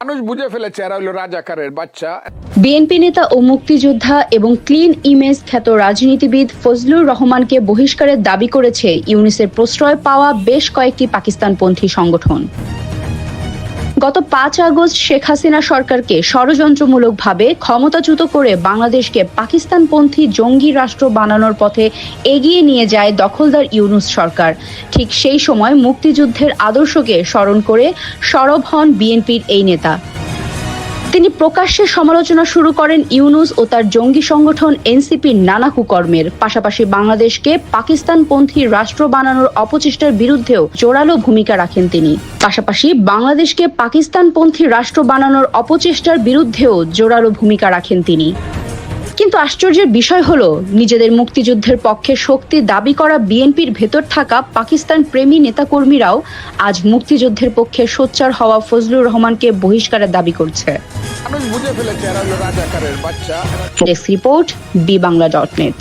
মানুষ বুঝে ফেলেছে এরা হলো রাজাকারের বাচ্চা। বিএনপি নেতা ও মুক্তিযোদ্ধা এবং ক্লিন ইমেজ খ্যাত রাজনীতিবিদ ফজলুর রহমানকে বহিষ্কারের দাবি করেছে ইউনিসের প্রশ্রয় পাওয়া বেশ কয়েকটি পাকিস্তানপন্থী সংগঠন। গত ৫ আগস্ট শেখ হাসিনা সরকারকে ষড়যন্ত্রমূলকভাবে ক্ষমতাচ্যুত করে বাংলাদেশকে পাকিস্তানপন্থী জঙ্গি রাষ্ট্র বানানোর পথে এগিয়ে নিয়ে যায় দখলদার ইউনূস সরকার। ঠিক সেই সময় মুক্তিযুদ্ধের আদর্শকে স্মরণ করে সরব হন বিএনপির এই নেতা। তিনি প্রকাশ্যে সমালোচনা শুরু করেন ইউনূস ও তার জঙ্গি সংগঠন এনসিপির নানা কুকর্মের। পাশাপাশি বাংলাদেশকে পাকিস্তানপন্থী রাষ্ট্র বানানোর অপচেষ্টার বিরুদ্ধেও জোরালো ভূমিকা রাখেন তিনি। কিন্তু আশ্চর্যের বিষয় হলো, নিজেদের মুক্তিযুদ্ধের পক্ষে শক্তি দাবি করা বিএনপির ভেতর থাকা পাকিস্তান প্রেমী নেতাকর্মীরাও আজ মুক্তিযুদ্ধের পক্ষে সোচ্চার হওয়া ফজলুর রহমানকে বহিষ্কারের দাবি করছে। মানুষ বুঝে ফেলেছে এরা হলো রাজাকারের বাচ্চা। Desk report, বিবাংলা.net।